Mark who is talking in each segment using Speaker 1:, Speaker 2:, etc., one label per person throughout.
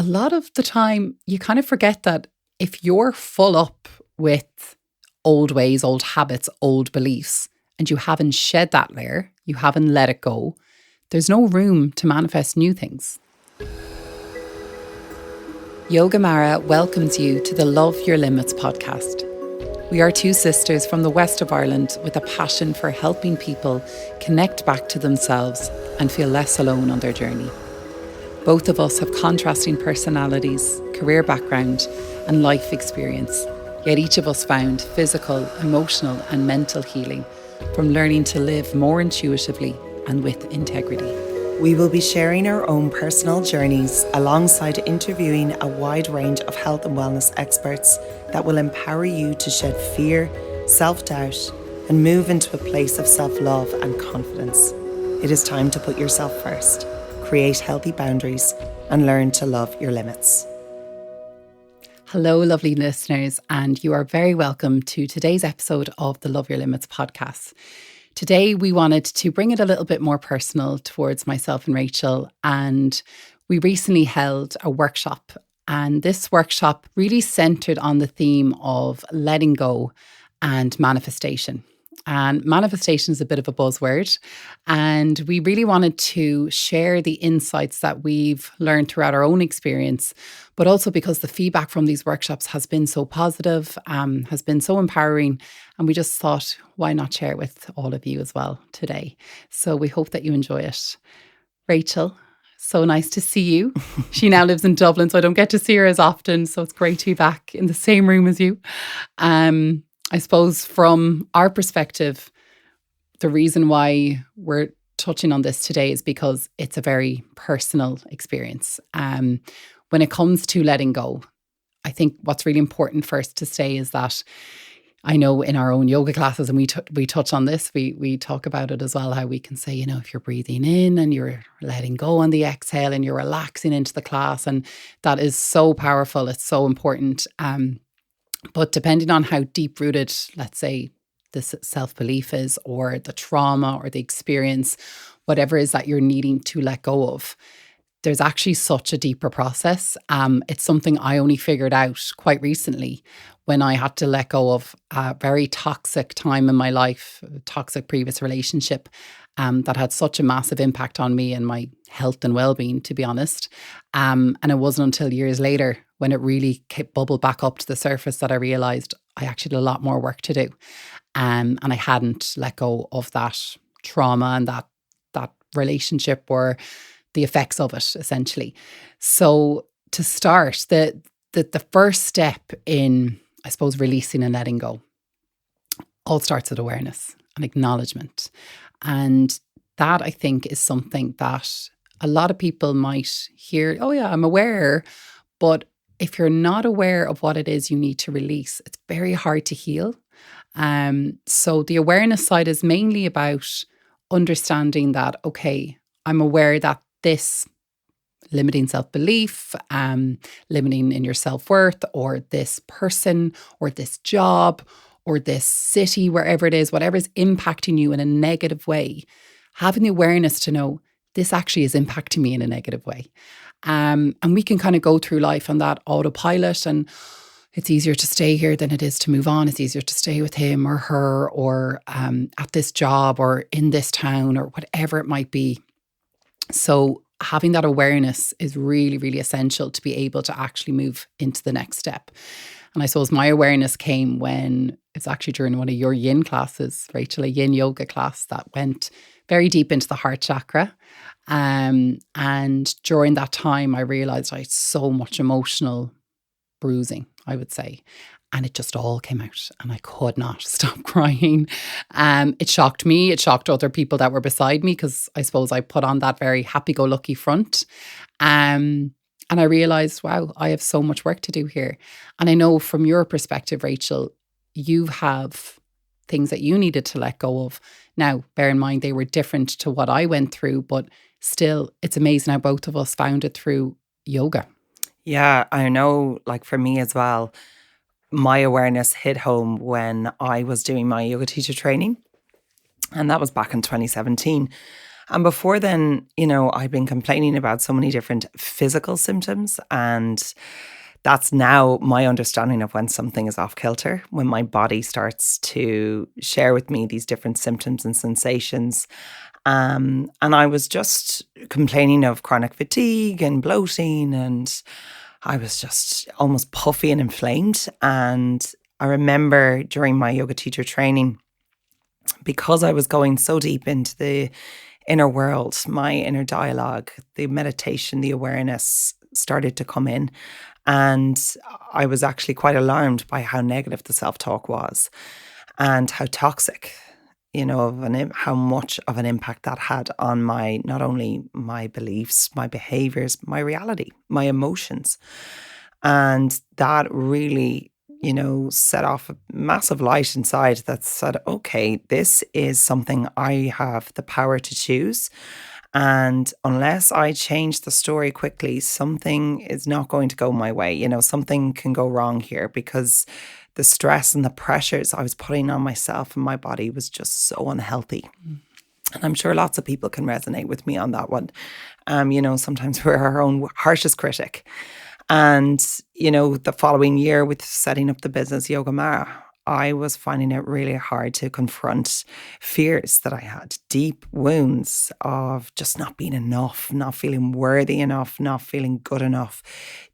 Speaker 1: a lot of the time you kind of forget that if you're full up with old ways, old habits, old beliefs, and you haven't shed that layer, you haven't let it go, there's no room to manifest new things. Yoga Mara welcomes you to the Love Your Limits podcast. We are two sisters from the west of Ireland with a passion for helping people connect back to themselves and feel less alone on their journey. Both of us have contrasting personalities, career background, and life experience, yet each of us found physical, emotional, and mental healing from learning to live more intuitively and with integrity.
Speaker 2: We will be sharing our own personal journeys alongside interviewing a wide range of health and wellness experts that will empower you to shed fear, self-doubt, and move into a place of self-love and confidence. It is time to put yourself first, create healthy boundaries, and learn to love your limits.
Speaker 1: Hello, lovely listeners, and you are very welcome to today's episode of the Love Your Limits podcast. Today, we wanted to bring it a little bit more personal towards myself and Rachel, and we recently held a workshop, and this workshop really centred on the theme of letting go and manifestation. And manifestation is a bit of a buzzword, and we really wanted to share the insights that we've learned throughout our own experience, but also because the feedback from these workshops has been so positive, has been so empowering, and we just thought, why not share it with all of you as well today? So we hope that you enjoy it. Rachel, so nice to see you. She now lives in Dublin, so I don't get to see her as often, so it's great to be back in the same room as you. I suppose from our perspective, the reason why we're touching on this today is because it's a very personal experience. When it comes to letting go, I think what's really important first to say is that I know in our own yoga classes, and we touch on this, we talk about it as well, how we can say, if you're breathing in and you're letting go on the exhale and you're relaxing into the class, and that is so powerful. It's so important. But depending on how deep-rooted, let's say, this self-belief is, or the trauma or the experience, whatever it is that you're needing to let go of, there's actually such a deeper process. It's something I only figured out quite recently when I had to let go of a very toxic time in my life, a toxic previous relationship that had such a massive impact on me and my health and well-being, to be honest. And it wasn't until years later when it really bubbled back up to the surface that I realised I actually had a lot more work to do. And I hadn't let go of that trauma and that relationship or the effects of it, essentially. So to start, the first step in, I suppose, releasing and letting go all starts with awareness and acknowledgement. And that, I think, is something that a lot of people might hear, oh yeah, I'm aware. But if you're not aware of what it is you need to release, it's very hard to heal. So the awareness side is mainly about understanding that, okay, I'm aware that this limiting self-belief, limiting in your self-worth, or this person, or this job, or this city, wherever it is, whatever is impacting you in a negative way, having the awareness to know this actually is impacting me in a negative way. And we can kind of go through life on that autopilot, and it's easier to stay here than it is to move on. It's easier to stay with him or her, or at this job, or in this town, or whatever it might be. So having that awareness is really, really essential to be able to actually move into the next step. And I suppose my awareness came when it's actually during one of your yin classes, Rachel, a yin yoga class that went very deep into the heart chakra. And during that time, I realized I had so much emotional bruising, I would say. And it just all came out and I could not stop crying. It shocked me. It shocked other people that were beside me because I suppose I put on that very happy-go-lucky front. And I realized, wow, I have so much work to do here. And I know from your perspective, Rachel, you have things that you needed to let go of. Now, bear in mind, they were different to what I went through, but still, it's amazing how both of us found it through yoga.
Speaker 2: Yeah, I know, like for me as well, my awareness hit home when I was doing my yoga teacher training. And that was back in 2017. And before then, I've been complaining about so many different physical symptoms. And that's now my understanding of when something is off kilter, when my body starts to share with me these different symptoms and sensations. And I was just complaining of chronic fatigue and bloating, and I was just almost puffy and inflamed. And I remember during my yoga teacher training, because I was going so deep into the inner world, my inner dialogue, the meditation, the awareness started to come in. And I was actually quite alarmed by how negative the self-talk was and how toxic, how much of an impact that had on not only my beliefs, my behaviors, my reality, my emotions. And that really, set off a massive light inside that said, okay, this is something I have the power to choose. And unless I change the story quickly, something is not going to go my way. Something can go wrong here, because the stress and the pressures I was putting on myself and my body was just so unhealthy. And I'm sure lots of people can resonate with me on that one. Sometimes we're our own harshest critic. And, the following year with setting up the business Yoga Mara, I was finding it really hard to confront fears that I had, deep wounds of just not being enough, not feeling worthy enough, not feeling good enough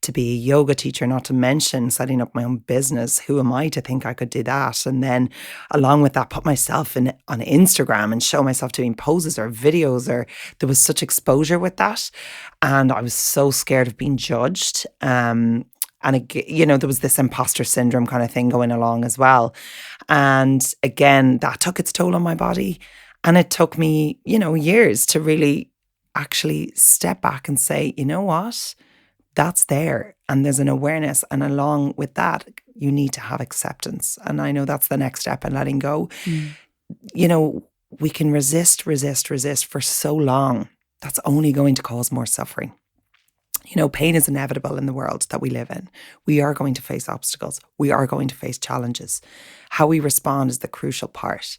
Speaker 2: to be a yoga teacher, not to mention setting up my own business. Who am I to think I could do that? And then along with that, put myself on Instagram and show myself doing poses or videos, or there was such exposure with that. And I was so scared of being judged. And, there was this imposter syndrome kind of thing going along as well. And again, that took its toll on my body. And it took me, years to really actually step back and say, you know what? That's there. And there's an awareness. And along with that, you need to have acceptance. And I know that's the next step in letting go. We can resist for so long. That's only going to cause more suffering. Pain is inevitable in the world that we live in. We are going to face obstacles. We are going to face challenges. How we respond is the crucial part.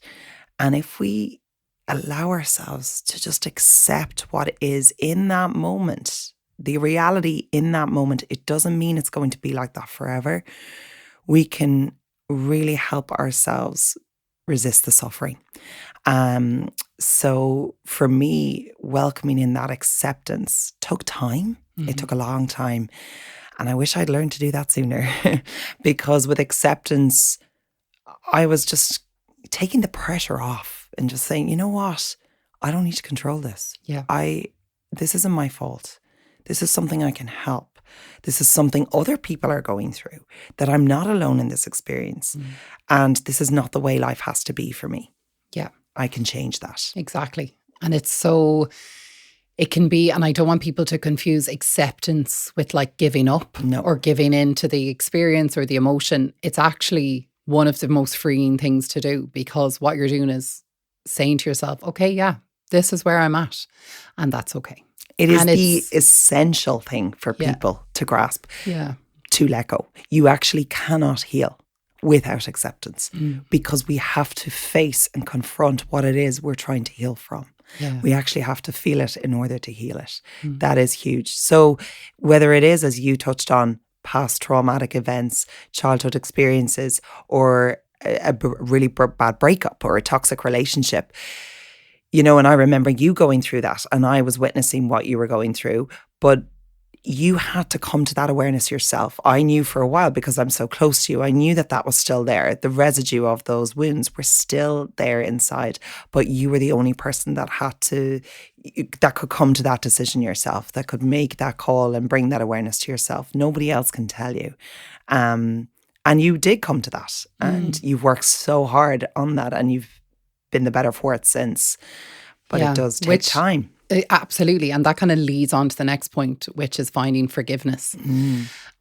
Speaker 2: And if we allow ourselves to just accept what is in that moment, the reality in that moment, it doesn't mean it's going to be like that forever. We can really help ourselves resist the suffering. So for me, welcoming in that acceptance took time. It took a long time. And I wish I'd learned to do that sooner, because with acceptance, I was just taking the pressure off and just saying, you know what? I don't need to control this.
Speaker 1: Yeah.
Speaker 2: This isn't my fault. This is something I can help. This is something other people are going through, that I'm not alone in this experience. And this is not the way life has to be for me.
Speaker 1: Yeah.
Speaker 2: I can change that.
Speaker 1: Exactly. And it can be, and I don't want people to confuse acceptance with like giving up or giving in to the experience or the emotion. It's actually one of the most freeing things to do, because what you're doing is saying to yourself, okay, yeah, this is where I'm at, and that's okay.
Speaker 2: It is the essential thing for people to grasp, to let go. You actually cannot heal without acceptance, because we have to face and confront what it is we're trying to heal from. Yeah. We actually have to feel it in order to heal it. That is huge. So whether it is, as you touched on, past traumatic events, childhood experiences, or a really bad breakup or a toxic relationship, and I remember you going through that, and I was witnessing what you were going through, but you had to come to that awareness yourself. I knew for a while, because I'm so close to you, I knew that was still there. The residue of those wounds were still there inside, but you were the only person that could come to that decision yourself, that could make that call and bring that awareness to yourself. Nobody else can tell you. And you did come to that, and you've worked so hard on that, and you've been the better for it since. But it does take time.
Speaker 1: Absolutely. And that kind of leads on to the next point, which is finding forgiveness.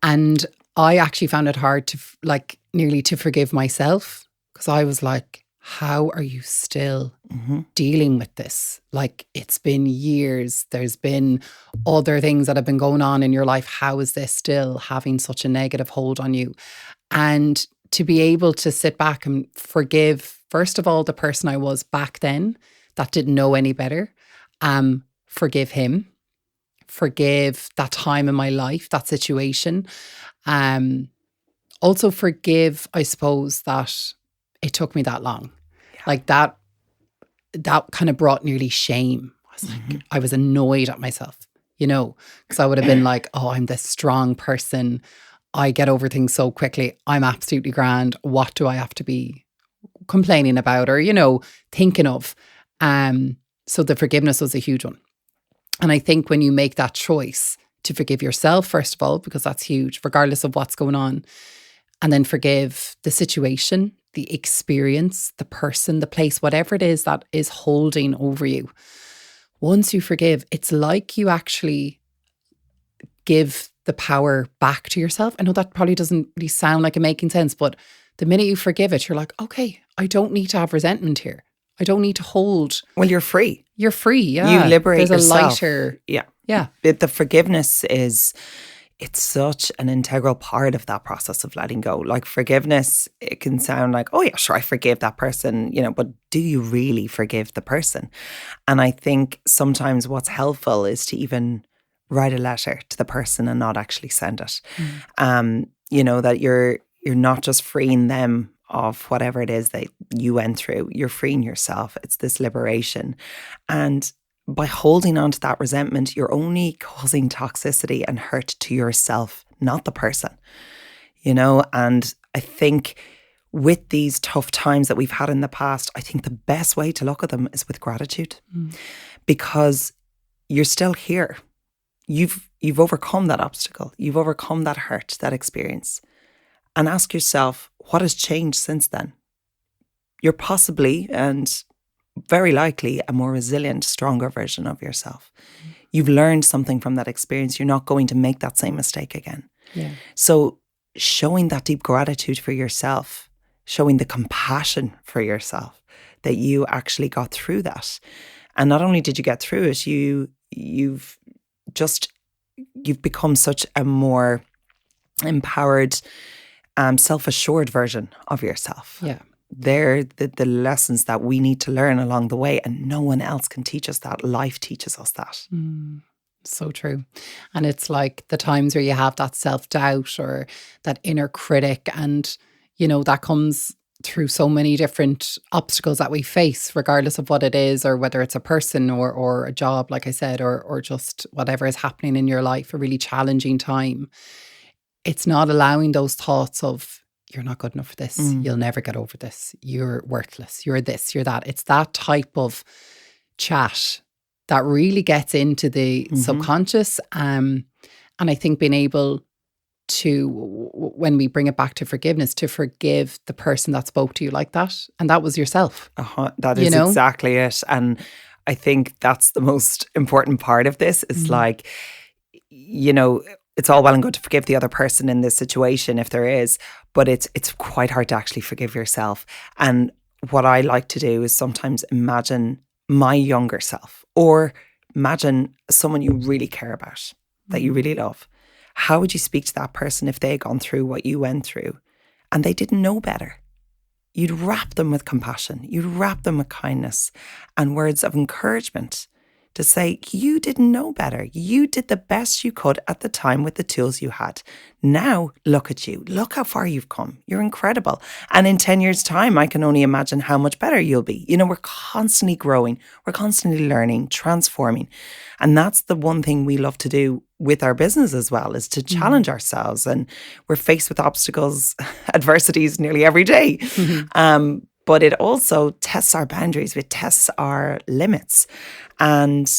Speaker 1: And I actually found it hard to nearly to forgive myself, because I was like, how are you still dealing with this? Like, it's been years. There's been other things that have been going on in your life. How is this still having such a negative hold on you? And to be able to sit back and forgive, first of all, the person I was back then that didn't know any better. Forgive him, forgive that time in my life, that situation. Also forgive, I suppose, that it took me that long. Like that kind of brought nearly shame. I was like, I was annoyed at myself, because I would have been like, oh, I'm this strong person. I get over things so quickly. I'm absolutely grand. What do I have to be complaining about or, thinking of? So the forgiveness was a huge one. And I think when you make that choice to forgive yourself, first of all, because that's huge, regardless of what's going on, and then forgive the situation, the experience, the person, the place, whatever it is that is holding over you. Once you forgive, it's like you actually give the power back to yourself. I know that probably doesn't really sound like it making sense, but the minute you forgive it, you're like, okay, I don't need to have resentment here. I don't need to hold.
Speaker 2: Well, you're free.
Speaker 1: You're free, yeah.
Speaker 2: You liberate
Speaker 1: There's
Speaker 2: yourself.
Speaker 1: A lighter.
Speaker 2: Yeah. The forgiveness it's such an integral part of that process of letting go. Like forgiveness, it can sound like, oh yeah, sure, I forgive that person, but do you really forgive the person? And I think sometimes what's helpful is to even write a letter to the person and not actually send it. That you're not just freeing them of whatever it is that you went through, you're freeing yourself. It's this liberation. And by holding on to that resentment, you're only causing toxicity and hurt to yourself, not the person, And I think with these tough times that we've had in the past, I think the best way to look at them is with gratitude because you're still here. You've overcome that obstacle. You've overcome that hurt, that experience. And ask yourself, what has changed since then? You're possibly and very likely a more resilient, stronger version of yourself. You've learned something from that experience. You're not going to make that same mistake again.
Speaker 1: Yeah.
Speaker 2: So showing that deep gratitude for yourself, showing the compassion for yourself that you actually got through that. And not only did you get through it, you've become such a more empowered, self-assured version of yourself.
Speaker 1: Yeah.
Speaker 2: They're the lessons that we need to learn along the way, and no one else can teach us that. Life teaches us that.
Speaker 1: So true. And it's like the times where you have that self-doubt or that inner critic, and that comes through so many different obstacles that we face, regardless of what it is, or whether it's a person or a job, like I said, or just whatever is happening in your life, a really challenging time. It's not allowing those thoughts of, you're not good enough for this. You'll never get over this. You're worthless. You're this, you're that. It's that type of chat that really gets into the subconscious. And I think being able to, when we bring it back to forgiveness, to forgive the person that spoke to you like that. And that was yourself.
Speaker 2: That is exactly it. And I think that's the most important part of this is like, it's all well and good to forgive the other person in this situation if there is, but it's quite hard to actually forgive yourself. And what I like to do is sometimes imagine my younger self, or imagine someone you really care about, that you really love. How would you speak to that person if they had gone through what you went through and they didn't know better? You'd wrap them with compassion. You'd wrap them with kindness and words of encouragement to say, you didn't know better. You did the best you could at the time with the tools you had. Now, look at you. Look how far you've come. You're incredible. And in 10 years' time, I can only imagine how much better you'll be. We're constantly growing. We're constantly learning, transforming. And that's the one thing we love to do with our business as well, is to challenge ourselves. And we're faced with obstacles, adversities nearly every day. But it also tests our boundaries. It tests our limits. And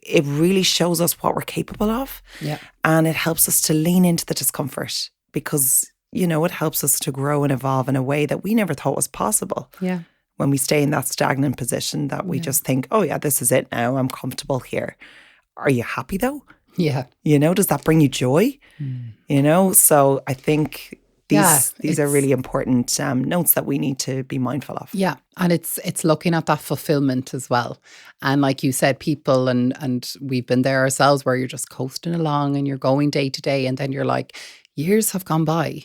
Speaker 2: it really shows us what we're capable of.
Speaker 1: Yeah.
Speaker 2: And it helps us to lean into the discomfort because, it helps us to grow and evolve in a way that we never thought was possible.
Speaker 1: Yeah.
Speaker 2: When we stay in that stagnant position that we just think, oh yeah, this is it now. I'm comfortable here. Are you happy though?
Speaker 1: Yeah.
Speaker 2: Does that bring you joy? So I think these are really important notes that we need to be mindful of.
Speaker 1: Yeah. And it's looking at that fulfillment as well. And like you said, people, and we've been there ourselves, where you're just coasting along and you're going day to day. And then you're like, years have gone by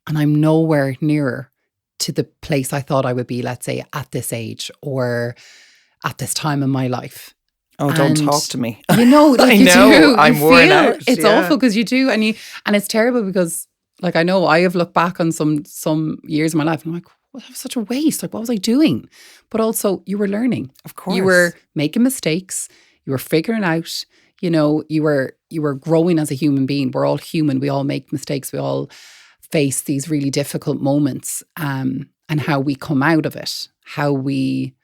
Speaker 1: and I'm nowhere nearer to the place I thought I would be, let's say, at this age or at this time in my life.
Speaker 2: Oh, don't talk to me.
Speaker 1: You know, like
Speaker 2: I
Speaker 1: you
Speaker 2: know,
Speaker 1: do.
Speaker 2: I'm
Speaker 1: You
Speaker 2: worn
Speaker 1: feel
Speaker 2: out.
Speaker 1: it's
Speaker 2: Yeah.
Speaker 1: awful because you do, and it's terrible because, like, I know I have looked back on some years of my life and I'm like, well, that was such a waste. Like, what was I doing? But also, you were learning.
Speaker 2: Of course.
Speaker 1: You were making mistakes. You were figuring out. You know, you were growing as a human being. We're all human. We all make mistakes. We all face these really difficult moments. And how we come out of it, how we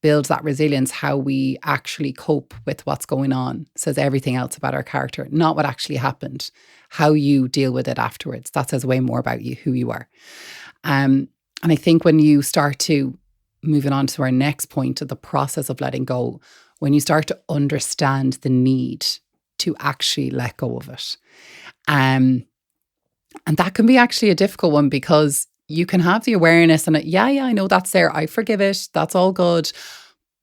Speaker 1: build that resilience, how we actually cope with what's going on, says everything else about our character, not what actually happened. How you deal with it afterwards, that says way more about you, who you are. And I think when you start to, moving on to our next point of the process of letting go, when you start to understand the need to actually let go of it. And that can be actually a difficult one because you can have the awareness and I know that's there. I forgive it. That's all good.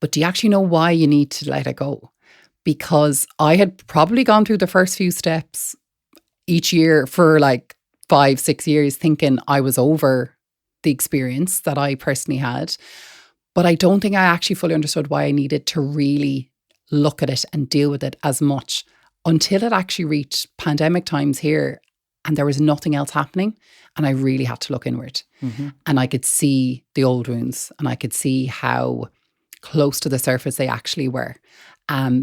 Speaker 1: But do you actually know why you need to let it go? Because I had probably gone through the first few steps each year for like 5-6 years thinking I was over the experience that I personally had. But I don't think I actually fully understood why I needed to really look at it and deal with it as much until it actually reached pandemic times here and there was nothing else happening. And I really had to look inward.
Speaker 2: Mm-hmm.
Speaker 1: And I could see the old wounds and I could see how close to the surface they actually were.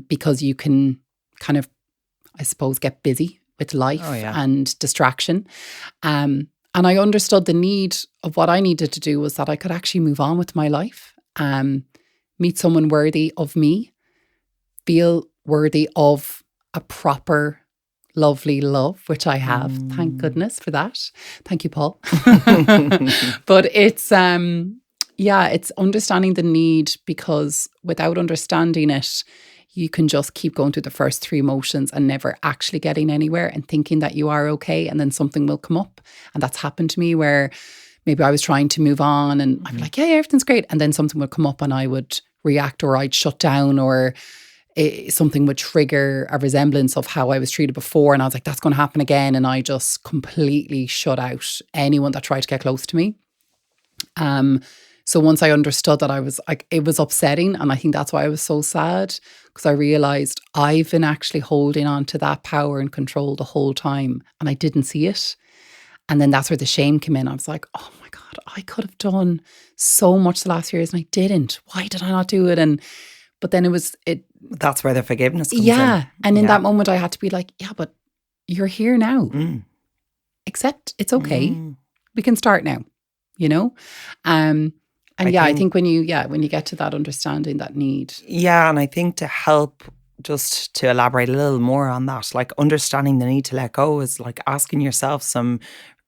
Speaker 1: Because you can kind of, I suppose, get busy with life and distraction. And I understood the need of what I needed to do was that I could actually move on with my life, meet someone worthy of me, feel worthy of a proper, lovely love, which I have. Thank goodness for that. Thank you, Paul. But it's, it's understanding the need, because without understanding it, you can just keep going through the first 3 emotions and never actually getting anywhere and thinking that you are okay. And then something will come up. And that's happened to me where maybe I was trying to move on and I'd be like, yeah, everything's great. And then something would come up and I would react or I'd shut down or something would trigger a resemblance of how I was treated before. And I was like, that's going to happen again. And I just completely shut out anyone that tried to get close to me. So once I understood that, I was like, it was upsetting. And I think that's why I was so sad, because I realized I've been actually holding on to that power and control the whole time and I didn't see it. And then that's where the shame came in. I was like, oh my God, I could have done so much the last few years and I didn't. Why did I not do it? But then
Speaker 2: that's where the forgiveness comes in.
Speaker 1: And in that moment I had to be like, yeah, but you're here now. Accept it's okay. We can start now, you know? I think when you get to that understanding, that need.
Speaker 2: Yeah, and I think to help, just to elaborate a little more on that, like understanding the need to let go is like asking yourself some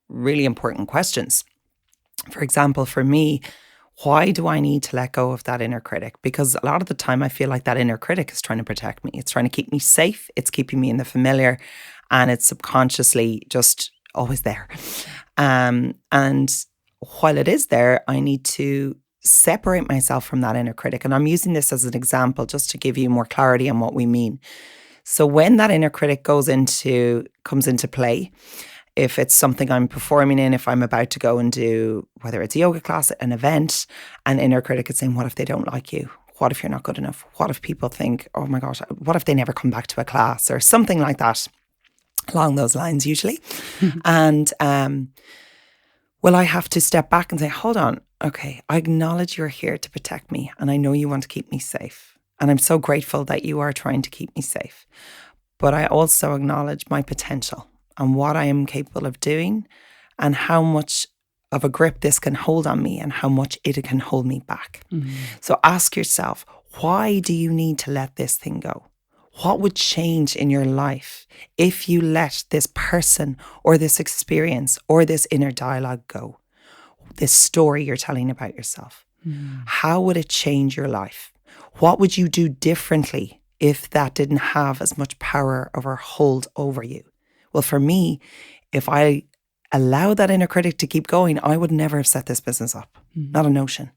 Speaker 2: really important questions. For example, for me, why do I need to let go of that inner critic? Because a lot of the time I feel like that inner critic is trying to protect me. It's trying to keep me safe. It's keeping me in the familiar, and it's subconsciously just always there. And while it is there, I need to separate myself from that inner critic. And I'm using this as an example just to give you more clarity on what we mean. So when that inner critic comes into play, if it's something I'm performing in, if I'm about to go and do, whether it's a yoga class, an event, an inner critic is saying, what if they don't like you? What if you're not good enough? What if people think, oh my gosh, what if they never come back to a class, or something like that, along those lines usually. And well, I have to step back and say, hold on, okay, I acknowledge you're here to protect me and I know you want to keep me safe. And I'm so grateful that you are trying to keep me safe. But I also acknowledge my potential and what I am capable of doing and how much of a grip this can hold on me and how much it can hold me back. So ask yourself, why do you need to let this thing go? What would change in your life if you let this person or this experience or this inner dialogue go? This story you're telling about yourself. How would it change your life? What would you do differently if that didn't have as much power or hold over you? Well, for me, if I allowed that inner critic to keep going, I would never have set this business up. Not a notion.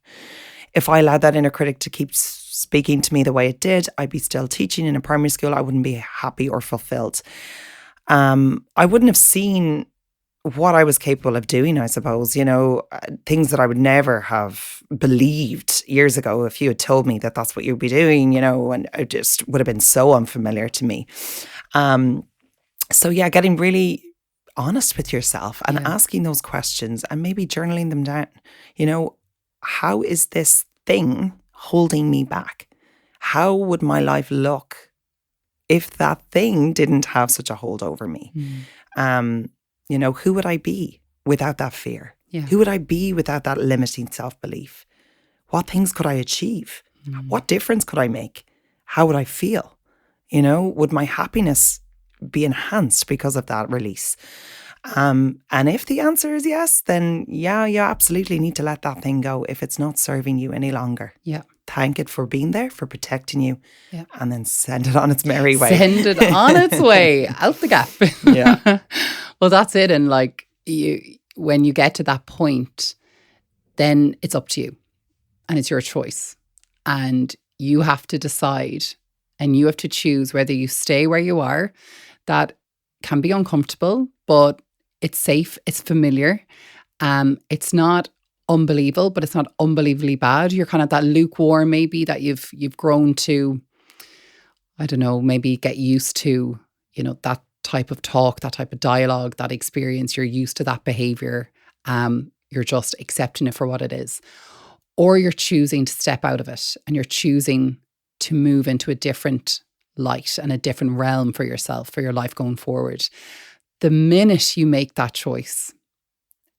Speaker 2: If I allowed that inner critic to keep speaking to me the way it did, I'd be still teaching in a primary school. I wouldn't be happy or fulfilled. I wouldn't have seen what I was capable of doing, I suppose, things that I would never have believed years ago if you had told me that that's what you'd be doing, and it just would have been so unfamiliar to me. So yeah, getting really honest with yourself and asking those questions and maybe journaling them down. How is this thing holding me back? How would my life look if that thing didn't have such a hold over me? Who would I be without that fear?
Speaker 1: Yeah.
Speaker 2: Who would I be without that limiting self-belief? What things could I achieve? What difference could I make? How would I feel? Would my happiness be enhanced because of that release? And if the answer is yes, then you absolutely need to let that thing go if it's not serving you any longer.
Speaker 1: Yeah.
Speaker 2: Thank it for being there, for protecting you, and then send it on its merry way.
Speaker 1: Send it on its way, out the gap.
Speaker 2: Yeah.
Speaker 1: Well, that's it. And when you get to that point, then it's up to you and it's your choice. And you have to decide and you have to choose whether you stay where you are. That can be uncomfortable, but it's safe, it's familiar. It's not unbelievable, but it's not unbelievably bad. You're kind of that lukewarm, maybe, that you've grown to, I don't know, maybe get used to, that type of talk, that type of dialogue, that experience. You're used to that behavior. You're just accepting it for what it is. Or you're choosing to step out of it and you're choosing to move into a different light and a different realm for yourself, for your life going forward. The minute you make that choice,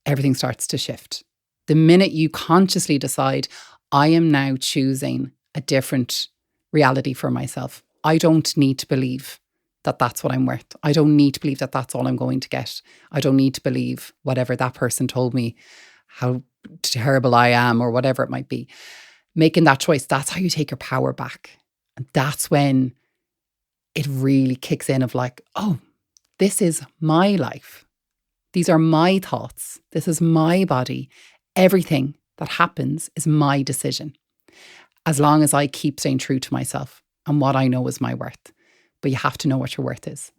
Speaker 1: everything starts to shift. The minute you consciously decide, I am now choosing a different reality for myself. I don't need to believe that that's what I'm worth. I don't need to believe that that's all I'm going to get. I don't need to believe whatever that person told me, how terrible I am or whatever it might be. Making that choice, that's how you take your power back. And that's when it really kicks in of oh, this is my life. These are my thoughts. This is my body. Everything that happens is my decision. As long as I keep staying true to myself and what I know is my worth. But you have to know what your worth is.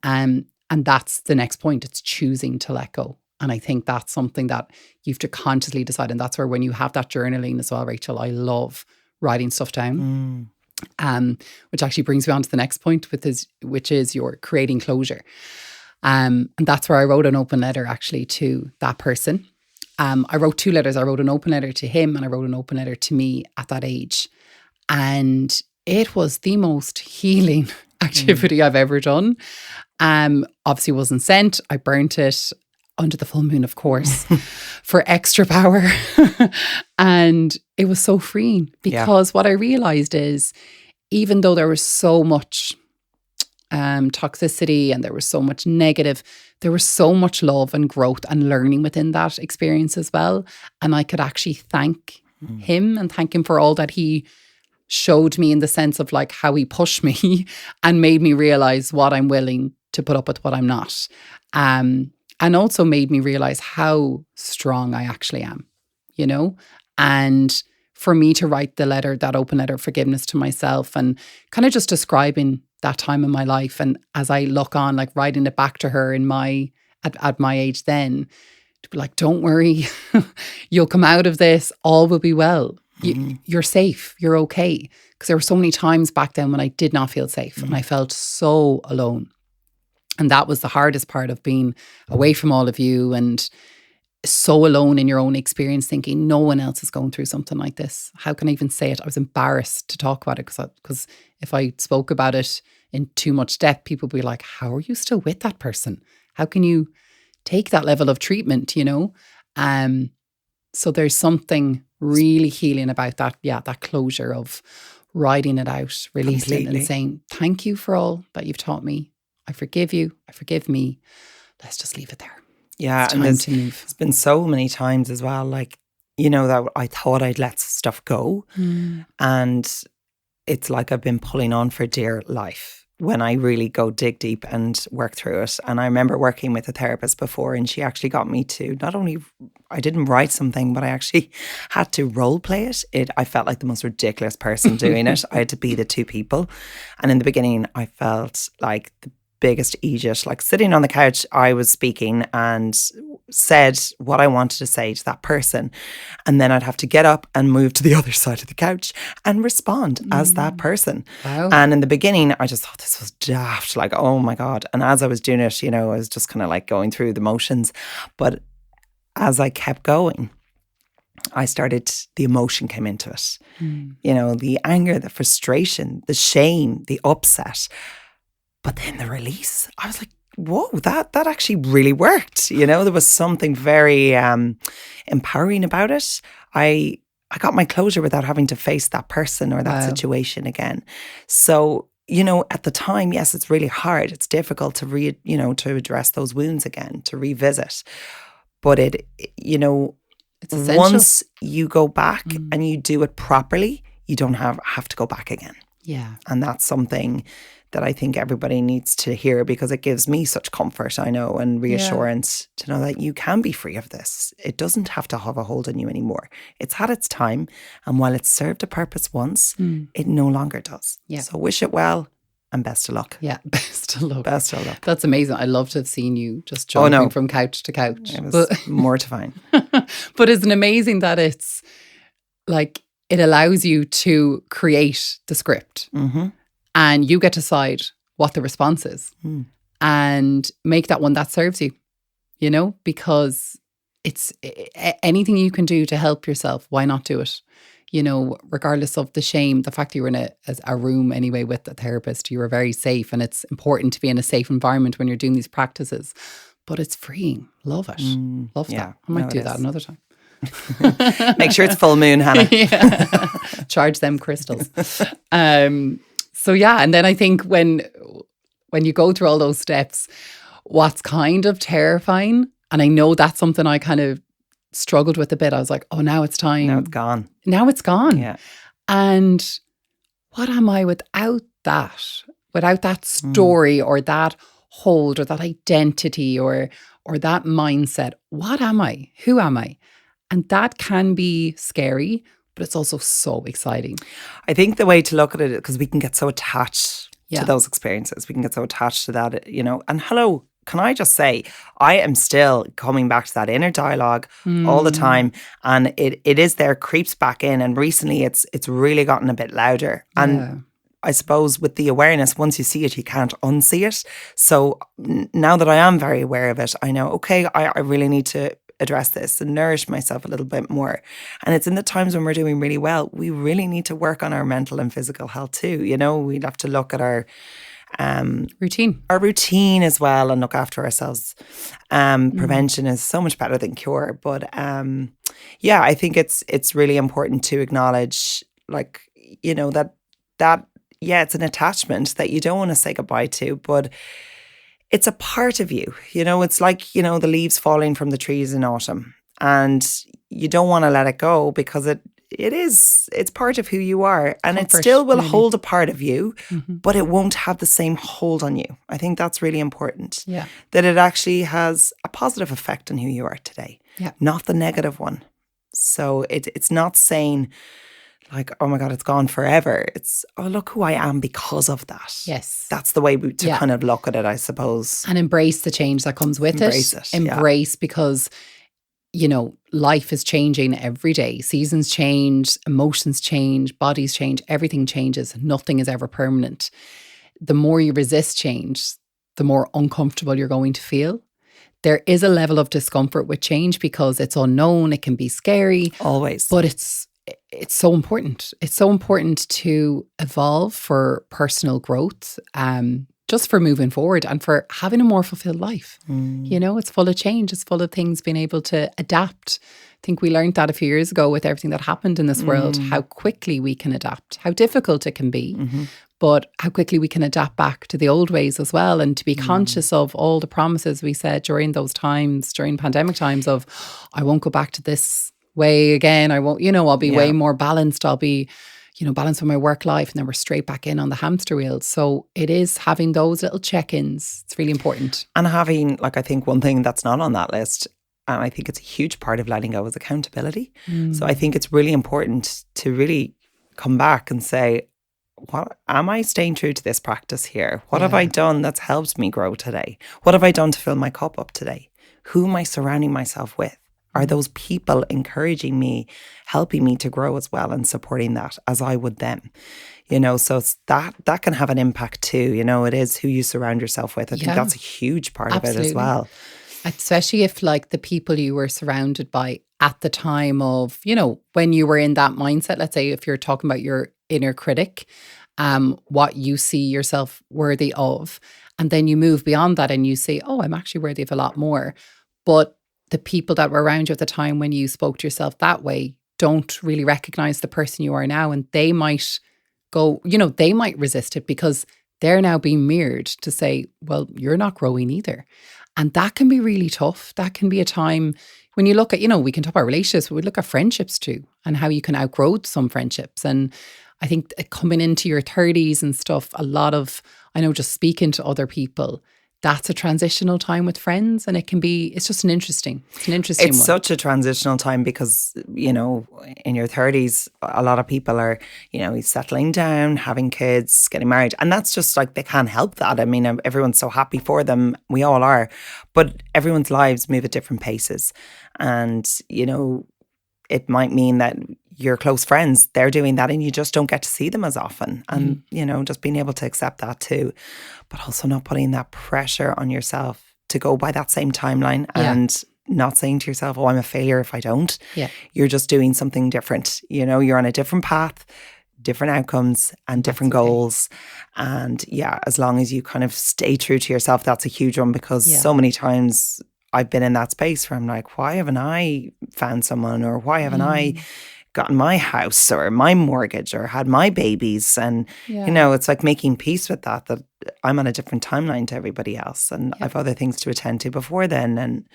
Speaker 1: And that's the next point. It's choosing to let go. And I think that's something that you have to consciously decide. And that's where when you have that journaling as well, Rachel, I love writing stuff down. Which actually brings me on to the next point, which is your creating closure. And that's where I wrote an open letter actually to that person. I wrote 2 letters. I wrote an open letter to him and I wrote an open letter to me at that age. And it was the most healing activity I've ever done. Obviously it wasn't sent. I burnt it under the full moon, of course, for extra power. And it was so freeing because what I realized is, even though there was so much toxicity and there was so much negative, there was so much love and growth and learning within that experience as well. And I could actually thank him and thank him for all that he showed me, in the sense of how he pushed me and made me realize what I'm willing to put up with, what I'm not. And also made me realize how strong I actually am, and for me to write the letter, that open letter of forgiveness to myself, and kind of just describing that time in my life. And as I look on, writing it back to her at my age then, to be don't worry, you'll come out of this, all will be well. You're safe, you're okay. Because there were so many times back then when I did not feel safe and I felt so alone. And that was the hardest part of being away from all of you and so alone in your own experience, thinking no one else is going through something like this. How can I even say it? I was embarrassed to talk about it because if I spoke about it in too much depth, people would be like, how are you still with that person? How can you take that level of treatment, So there's something really healing about that. Yeah, that closure of writing it out, releasing it and saying, thank you for all that you've taught me. I forgive you. I forgive me. Let's just leave it there.
Speaker 2: Yeah,
Speaker 1: it's time to move.
Speaker 2: There's been so many times as well, that I thought I'd let stuff go. And it's like I've been pulling on for dear life when I really go dig deep and work through it. And I remember working with a therapist before, and she actually got me to not only, I didn't write something, but I actually had to role play it. I felt like the most ridiculous person doing it. I had to be the 2 people. And in the beginning, I felt like biggest idiot. Like sitting on the couch, I was speaking and said what I wanted to say to that person. And then I'd have to get up and move to the other side of the couch and respond as that person.
Speaker 1: Wow.
Speaker 2: And in the beginning, I just thought this was daft. Like, oh my God. And as I was doing it, I was just kind of like going through the motions. But as I kept going, the emotion came into it. The anger, the frustration, the shame, the upset. But then the release, I was like, whoa, that actually really worked. There was something very empowering about it. I got my closure without having to face that person or that situation again. So, at the time, yes, it's really hard. It's difficult to to address those wounds again, to revisit. But it's essential. Once you go back and you do it properly, you don't have to go back again.
Speaker 1: Yeah.
Speaker 2: And that's something that I think everybody needs to hear, because it gives me such comfort, I know, and reassurance to know that you can be free of this. It doesn't have to have a hold on you anymore. It's had its time, and while it's served a purpose once, it no longer does.
Speaker 1: Yeah.
Speaker 2: So wish it well and best of luck.
Speaker 1: Yeah, best of luck.
Speaker 2: Best of luck.
Speaker 1: That's amazing. I love to have seen you just jumping from couch to couch.
Speaker 2: It was mortifying.
Speaker 1: But isn't it amazing that it's like it allows you to create the script and you get to decide what the response is and make that one that serves you, because it's anything you can do to help yourself. Why not do it? Regardless of the shame, the fact that you were in a room anyway with a therapist, you were very safe, and it's important to be in a safe environment when you're doing these practices. But it's freeing. Love it. Love that. I might do that another time.
Speaker 2: Make sure it's full moon, Hannah.
Speaker 1: Charge them crystals. So yeah, and then I think when you go through all those steps, what's kind of terrifying, and I know that's something I kind of struggled with a bit. I was like, oh, now it's time.
Speaker 2: Now it's gone.
Speaker 1: Now it's gone.
Speaker 2: Yeah.
Speaker 1: And what am I without that? Without that story or that hold or that identity or that mindset? What am I? Who am I? And that can be scary, but it's also so exciting.
Speaker 2: I think the way to look at it, because we can get so attached
Speaker 1: Yeah.
Speaker 2: to those experiences. We can get so attached to that, And hello, can I just say, I am still coming back to that inner dialogue all the time. And it is there, creeps back in. And recently it's really gotten a bit louder. And I suppose with the awareness, once you see it, you can't unsee it. So now that I am very aware of it, I know, okay, I really need to address this and nourish myself a little bit more. And it's in the times when we're doing really well, we really need to work on our mental and physical health too. We'd have to look at our routine as well and look after ourselves. Prevention is so much better than cure. But I think it's really important to acknowledge, like, that it's an attachment that you don't want to say goodbye to, but it's a part of you. It's like, the leaves falling from the trees in autumn, and you don't want to let it go, because it's part of who you are, and it still will hold a part of you, but it won't have the same hold on you. I think that's really important.
Speaker 1: Yeah.
Speaker 2: That it actually has a positive effect on who you are today, not the negative one. So it's not saying like, oh my God, it's gone forever. It's, oh, look who I am because of that.
Speaker 1: Yes.
Speaker 2: That's the way to kind of look at it, I suppose.
Speaker 1: And embrace the change that comes with it. Embrace because, life is changing every day. Seasons change, emotions change, bodies change, everything changes. Nothing is ever permanent. The more you resist change, the more uncomfortable you're going to feel. There is a level of discomfort with change because it's unknown. It can be scary.
Speaker 2: Always.
Speaker 1: But it's so important. It's so important to evolve for personal growth, just for moving forward and for having a more fulfilled life. It's full of change. It's full of things being able to adapt. I think we learned that a few years ago with everything that happened in this world, how quickly we can adapt, how difficult it can be, but how quickly we can adapt back to the old ways as well, and to be conscious of all the promises we said during those times, during pandemic times of, I won't go back to this way again. I won't, I'll be way more balanced. I'll be, balanced with my work life, and then we're straight back in on the hamster wheel. So it is having those little check-ins. It's really important.
Speaker 2: And having, I think one thing that's not on that list, and I think it's a huge part of letting go, is accountability. So I think it's really important to really come back and say, what am I staying true to this practice here? What have I done that's helped me grow today? What have I done to fill my cup up today? Who am I surrounding myself with? Are those people encouraging me, helping me to grow as well and supporting that as I would them? So it's that can have an impact too. It is who you surround yourself with. I think that's a huge part of it as well.
Speaker 1: Especially if like the people you were surrounded by at the time of, when you were in that mindset, let's say if you're talking about your inner critic, what you see yourself worthy of, and then you move beyond that and you say, oh, I'm actually worthy of a lot more. But the people that were around you at the time when you spoke to yourself that way don't really recognize the person you are now. And they might go, they might resist it because they're now being mirrored to say, well, you're not growing either. And that can be really tough. That can be a time when you look at, we can talk about relationships, but we look at friendships too and how you can outgrow some friendships. And I think coming into your 30s and stuff, a lot of, I know just speaking to other people, that's a transitional time with friends. And it's just an interesting one.
Speaker 2: It's such a transitional time because, in your 30s, a lot of people are, settling down, having kids, getting married. And that's just like, they can't help that. I mean, everyone's so happy for them. We all are. But everyone's lives move at different paces. And, it might mean that your close friends, they're doing that and you just don't get to see them as often. And, just being able to accept that too. But also not putting that pressure on yourself to go by that same timeline and not saying to yourself, oh, I'm a failure if I don't.
Speaker 1: Yeah.
Speaker 2: You're just doing something different. You're on a different path, different outcomes and different goals. And as long as you kind of stay true to yourself, that's a huge one because so many times I've been in that space where I'm like, why haven't I found someone or why haven't I gotten my house or my mortgage or had my babies? And, it's like making peace with that I'm on a different timeline to everybody else and I've other things to attend to before then. And,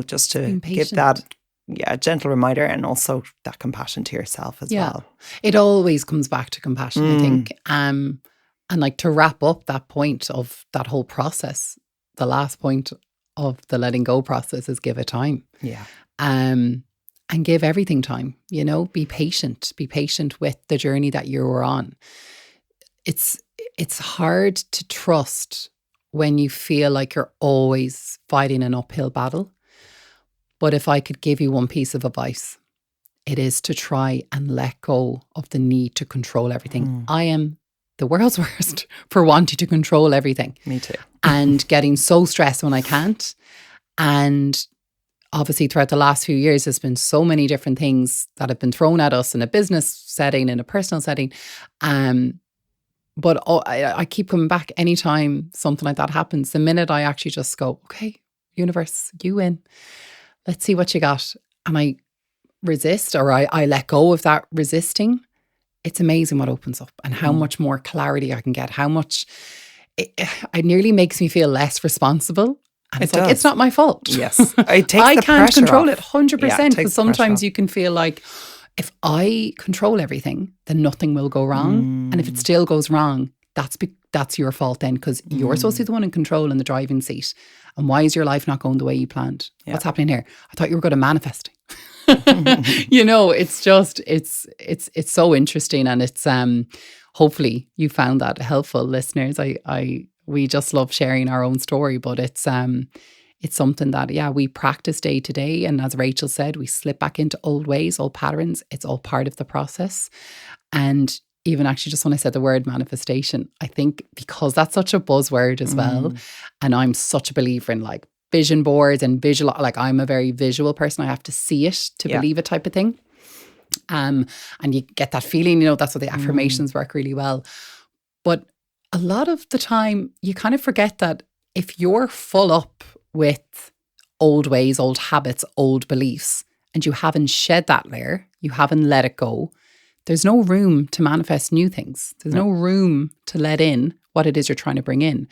Speaker 2: just to give that gentle reminder and also that compassion to yourself as well.
Speaker 1: It always comes back to compassion, I think. And like to wrap up that point of that whole process, the last point of the letting go process is give it time.
Speaker 2: Yeah.
Speaker 1: And give everything time, be patient with the journey that you were on. It's hard to trust when you feel like you're always fighting an uphill battle. But if I could give you one piece of advice, it is to try and let go of the need to control everything. I am the world's worst for wanting to control everything.
Speaker 2: Me too.
Speaker 1: And getting so stressed when I can't. And obviously throughout the last few years, there's been so many different things that have been thrown at us in a business setting, in a personal setting. But I keep coming back anytime something like that happens. The minute I actually just go, okay, universe, you win. Let's see what you got. And I resist or I let go of that resisting. It's amazing what opens up and how much more clarity I can get, how much it nearly makes me feel less responsible. And it's like, it's not my fault.
Speaker 2: Yes. It takes
Speaker 1: I
Speaker 2: the
Speaker 1: can't
Speaker 2: pressure
Speaker 1: control
Speaker 2: off.
Speaker 1: it 100% because sometimes
Speaker 2: off.
Speaker 1: you can feel like if I control everything, then nothing will go wrong. And if it still goes wrong, that's your fault then because you're supposed to be the one in control in the driving seat. And why is your life not going the way you planned? Yeah. What's happening here? I thought you were good at manifesting. It's just, it's so interesting. And it's, hopefully you found that helpful, listeners. We just love sharing our own story, but it's something that, we practice day to day. And as Rachel said, we slip back into old ways, old patterns. It's all part of the process. And even actually just when I said the word manifestation, I think because that's such a buzzword as well. And I'm such a believer in like vision boards and visual, like I'm a very visual person. I have to see it to believe it type of thing. And you get that feeling, that's what the affirmations work really well. But a lot of the time you kind of forget that if you're full up with old ways, old habits, old beliefs, and you haven't shed that layer, you haven't let it go, there's no room to manifest new things. There's no room to let in what it is you're trying to bring in.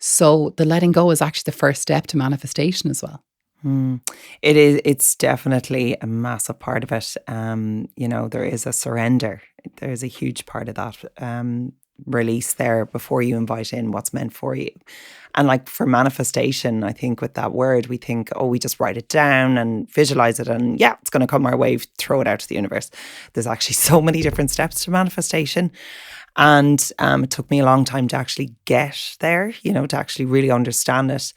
Speaker 1: So the letting go is actually the first step to manifestation as well.
Speaker 2: It is. It's definitely a massive part of it. There is a surrender. There is a huge part of that release there before you invite in what's meant for you. And like for manifestation, I think with that word, we think, we just write it down and visualize it and it's going to come our way, throw it out to the universe. There's actually so many different steps to manifestation. And it took me a long time to actually get there, to actually really understand it.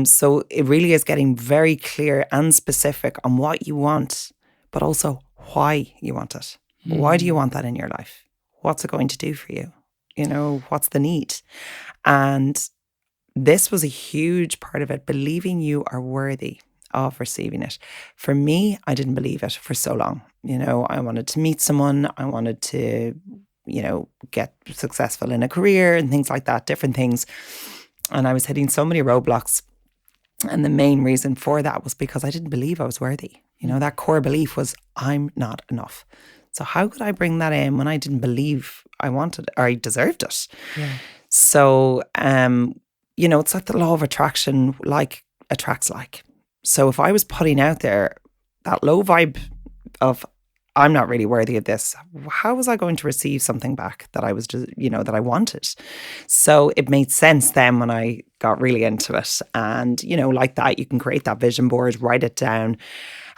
Speaker 2: So it really is getting very clear and specific on what you want, but also why you want it. Why do you want that in your life? What's it going to do for you? What's the need? And this was a huge part of it, believing you are worthy of receiving it. For me, I didn't believe it for so long. I wanted to meet someone. I wanted to, get successful in a career and things like that, different things. And I was hitting so many roadblocks. And the main reason for that was because I didn't believe I was worthy. That core belief was I'm not enough. So how could I bring that in when I didn't believe I wanted or I deserved it?
Speaker 1: Yeah.
Speaker 2: So, it's like the law of attraction, like attracts like. So if I was putting out there that low vibe of I'm not really worthy of this, how was I going to receive something back that I was just, that I wanted? So it made sense then when I got really into it. And, like that, you can create that vision board, write it down.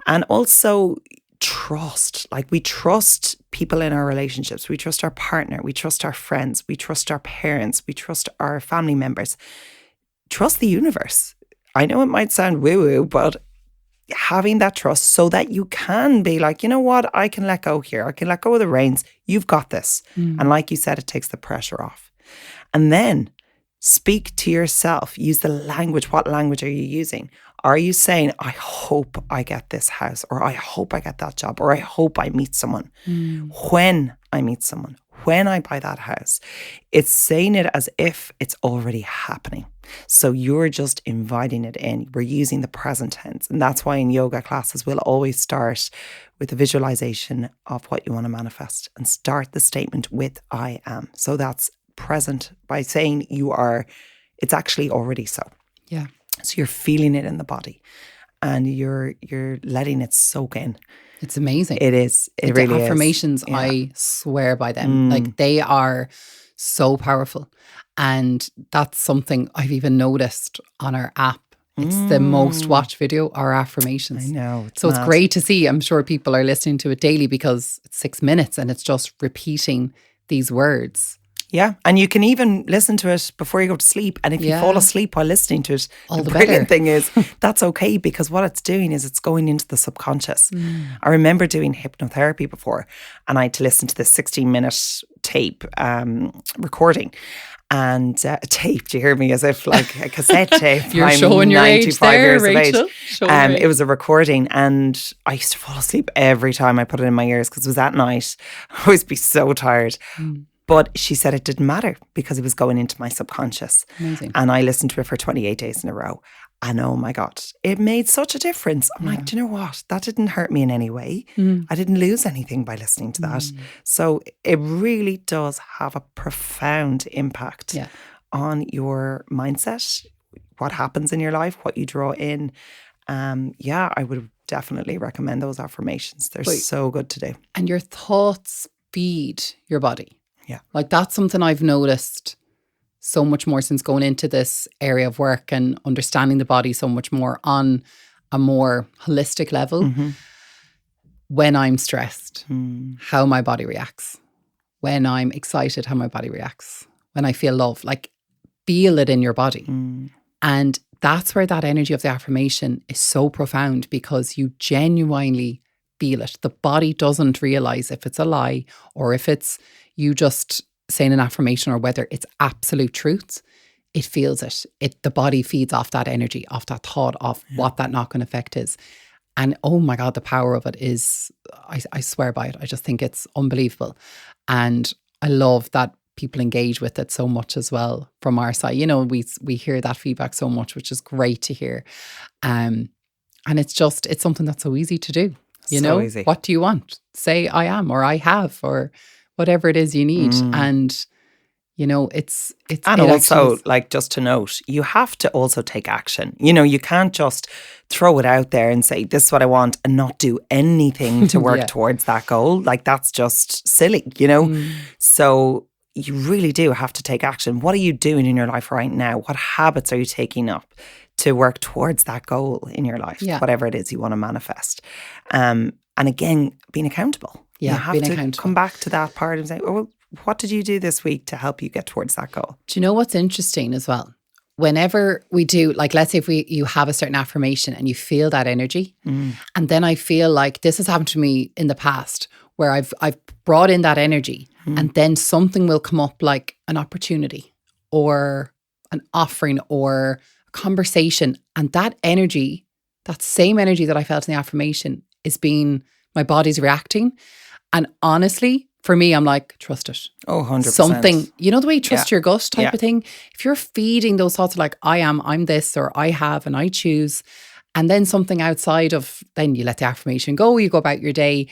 Speaker 2: And also trust. Like we trust people in our relationships. We trust our partner. We trust our friends. We trust our parents. We trust our family members. Trust the universe. I know it might sound woo-woo, but having that trust so that you can be like, you know what, I can let go here. I can let go of the reins. You've got this. And like you said, it takes the pressure off. And then speak to yourself. Use the language. What language are you using? Are you saying, I hope I get this house, or I hope I get that job, or I hope I meet someone? When I meet someone, when I buy that house, it's saying it as if it's already happening. So you're just inviting it in. We're using the present tense. And that's why in yoga classes, we'll always start with a visualization of what you want to manifest and start the statement with I am. So that's present by saying you are, it's actually already so.
Speaker 1: Yeah.
Speaker 2: So you're feeling it in the body and you're letting it soak in.
Speaker 1: It's amazing.
Speaker 2: It is. It
Speaker 1: the
Speaker 2: really
Speaker 1: affirmations,
Speaker 2: is. Yeah.
Speaker 1: I swear by them. Like they are so powerful. And that's something I've even noticed on our app. It's the most watched video, our affirmations.
Speaker 2: I know.
Speaker 1: It's great to see. I'm sure people are listening to it daily because it's 6 minutes and it's just repeating these words.
Speaker 2: Yeah. And you can even listen to it before you go to sleep. And if you fall asleep while listening to it, the brilliant thing is that's okay, because what it's doing is it's going into the subconscious. I remember doing hypnotherapy before and I had to listen to this 16-minute tape recording. And a tape, do you hear me? As if like a cassette tape.
Speaker 1: You're
Speaker 2: I'm
Speaker 1: showing your age there, Rachel.
Speaker 2: It was a recording and I used to fall asleep every time I put it in my ears because it was at night. I always be so tired. But she said it didn't matter because it was going into my subconscious.
Speaker 1: Amazing.
Speaker 2: And I listened to it for 28 days in a row. And oh my God, it made such a difference. I'm like, do you know what? That didn't hurt me in any way. I didn't lose anything by listening to that. So it really does have a profound impact on your mindset, what happens in your life, what you draw in. I would definitely recommend those affirmations. They're so good to do.
Speaker 1: And your thoughts feed your body.
Speaker 2: Yeah.
Speaker 1: Like that's something I've noticed so much more since going into this area of work and understanding the body so much more on a more holistic level. When I'm stressed, how my body reacts. When I'm excited, how my body reacts. When I feel love, like feel it in your body. And that's where that energy of the affirmation is so profound because you genuinely feel it. The body doesn't realize if it's a lie or if it's you just saying an affirmation or whether it's absolute truth. It feels it. The body feeds off that energy, off that thought of what that knock-on effect is. And oh my God, the power of it is, I swear by it. I just think it's unbelievable. And I love that people engage with it so much as well from our side. You know, we hear that feedback so much, which is great to hear. And it's something that's so easy to do. You know,
Speaker 2: easy.
Speaker 1: What do you want? Say I am or I have or whatever it is you need. And, you know, it's
Speaker 2: and also like just to note, you have to also take action. You know, you can't just throw it out there and say, this is what I want and not do anything to work towards that goal. Like that's just silly, you know? So you really do have to take action. What are you doing in your life right now? What habits are you taking up to work towards that goal in your life? Whatever it is you want to manifest. And again, being accountable.
Speaker 1: Yeah,
Speaker 2: you have to come back to that part and say, oh, well, What did you do this week to help you get towards that goal?
Speaker 1: Do you know what's interesting as well? Whenever we do, like, let's say if you have a certain affirmation and you feel that energy, and then I feel like this has happened to me in the past where I've brought in that energy, and then something will come up, like an opportunity or an offering or a conversation, and that energy, that same energy that I felt in the affirmation, my body's reacting. And honestly, for me, I'm like, trust it.
Speaker 2: Oh, 100%.
Speaker 1: Something, you know, the way you trust your gut type of thing. If you're feeding those thoughts of like, I'm this, or I have, and I choose, and then something outside of, then you let the affirmation go, you go about your day,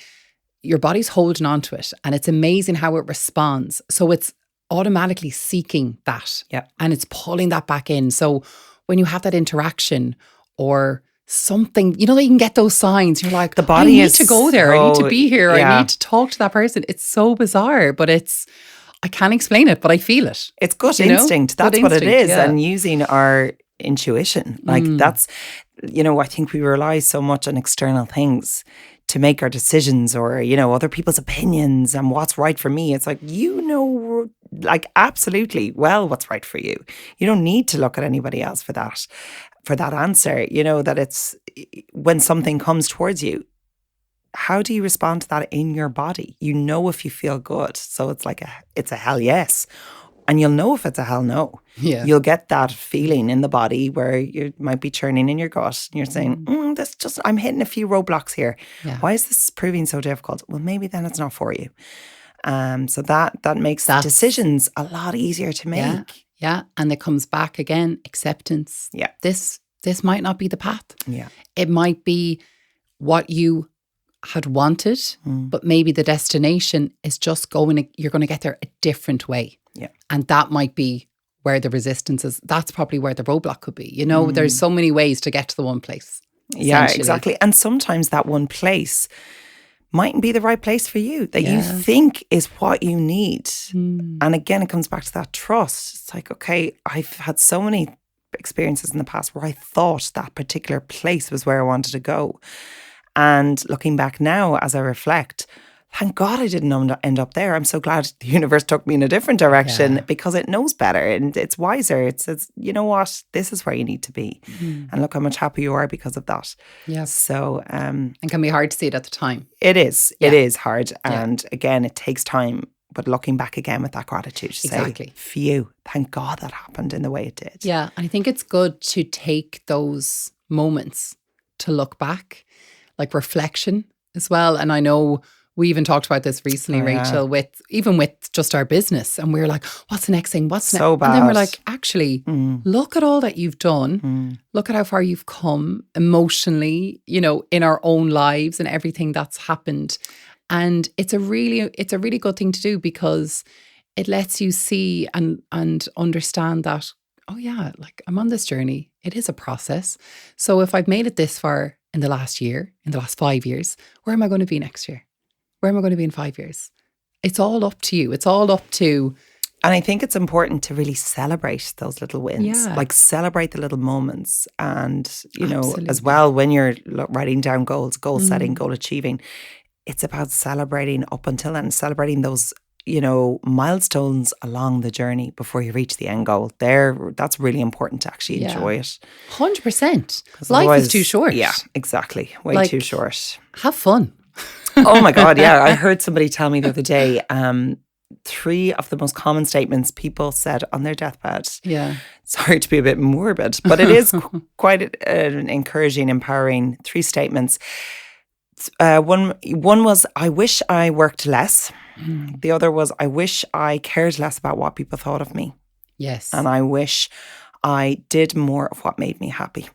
Speaker 1: your body's holding on to it. And it's amazing how it responds. So it's automatically seeking that.
Speaker 2: Yeah.
Speaker 1: And it's pulling that back in. So when you have that interaction or something, you know, that you can get those signs. You're like,
Speaker 2: the body
Speaker 1: I need to go there. I need to be here. I need to talk to that person. It's so bizarre, but I can't explain it, but I feel it.
Speaker 2: It's gut instinct. That's what it is.
Speaker 1: Yeah.
Speaker 2: And using our intuition, like that's, you know, I think we rely so much on external things to make our decisions, or, you know, other people's opinions and what's right for me. It's like, you know, like absolutely well what's right for you. You don't need to look at anybody else for that answer. You know, that it's when something comes towards you, how do you respond to that in your body? You know, if you feel good. So it's like it's a hell yes. And you'll know if it's a hell no.
Speaker 1: Yeah.
Speaker 2: You'll get that feeling in the body where you might be churning in your gut and you're saying, I'm hitting a few roadblocks here.
Speaker 1: Yeah.
Speaker 2: Why is this proving so difficult? Well, maybe then it's not for you. So that makes decisions a lot easier to make.
Speaker 1: Yeah. And it comes back again, acceptance.
Speaker 2: Yeah.
Speaker 1: This might not be the path.
Speaker 2: Yeah.
Speaker 1: It might be what you had wanted, but maybe the destination is just you're going to get there a different way.
Speaker 2: Yeah.
Speaker 1: And that might be where the resistance is. That's probably where the roadblock could be. You know, there's so many ways to get to the one place.
Speaker 2: Yeah, exactly. And sometimes that one place mightn't be the right place for you, that you think is what you need. And again, it comes back to that trust. It's like, okay, I've had so many experiences in the past where I thought that particular place was where I wanted to go. And looking back now, as I reflect, thank God I didn't end up there. I'm so glad the universe took me in a different direction because it knows better and it's wiser. It says, you know what, this is where you need to be. And look how much happier you are because of that.
Speaker 1: Yeah.
Speaker 2: So,
Speaker 1: and can be hard to see it at the time.
Speaker 2: It is. Yeah. It is hard. And again, it takes time. But looking back again with that gratitude, say, phew, thank God that happened in the way it did.
Speaker 1: Yeah. And I think it's good to take those moments to look back, like reflection as well. And I know we even talked about this recently, Rachel, with just our business. And we were like, what's the next thing? What's next?
Speaker 2: So bad.
Speaker 1: And then we're like, actually, look at all that you've done. Look at how far you've come emotionally, you know, in our own lives and everything that's happened. And it's a really good thing to do because it lets you see and understand that, oh yeah, like I'm on this journey. It is a process. So if I've made it this far in the last year, in the last 5 years, where am I going to be next year? Where am I going to be in 5 years? It's all up to you. It's all up to...
Speaker 2: And I think it's important to really celebrate those little wins.
Speaker 1: Yeah.
Speaker 2: Like celebrate the little moments. And, you know, as well, when you're writing down goals, goal setting, goal achieving, it's about celebrating up until then, celebrating those, you know, milestones along the journey before you reach the end goal. That's really important to actually enjoy it.
Speaker 1: 100%. Life is too short.
Speaker 2: Yeah, exactly. Way too short.
Speaker 1: Have fun.
Speaker 2: Oh my God, yeah. I heard somebody tell me the other day, 3 of the most common statements people said on their deathbed.
Speaker 1: Yeah.
Speaker 2: Sorry to be a bit morbid, but it is quite an encouraging, empowering 3 statements. One was, I wish I worked less. The other was, I wish I cared less about what people thought of me.
Speaker 1: Yes.
Speaker 2: And I wish I did more of what made me happy.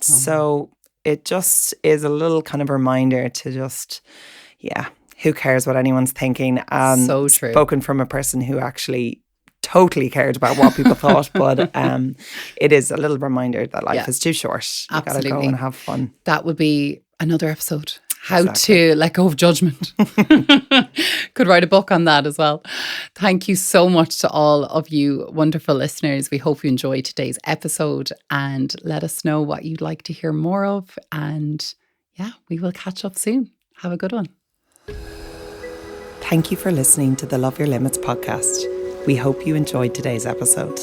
Speaker 2: So it just is a little kind of reminder to just, who cares what anyone's thinking? And
Speaker 1: so true.
Speaker 2: Spoken from a person who actually totally cared about what people thought. But it is a little reminder that life is too short. You
Speaker 1: Absolutely.
Speaker 2: gotta go and have fun.
Speaker 1: That would be another episode. How to let go of judgment. Could write a book on that as well. Thank you so much to all of you wonderful listeners. We hope you enjoyed today's episode and let us know what you'd like to hear more of. And we will catch up soon. Have a good one.
Speaker 2: Thank you for listening to the Love Your Limits podcast. We hope you enjoyed today's episode.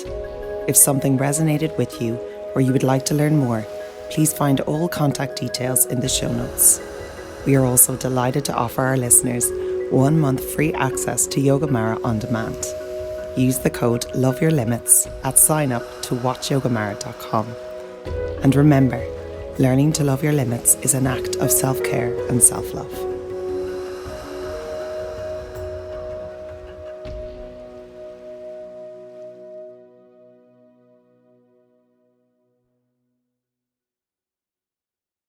Speaker 2: If something resonated with you or you would like to learn more, please find all contact details in the show notes. We are also delighted to offer our listeners 1 month free access to Yogamara on demand. Use the code LOVEYOURLIMITS at sign up to watchyogamara.com. And remember, learning to love your limits is an act of self-care and self-love.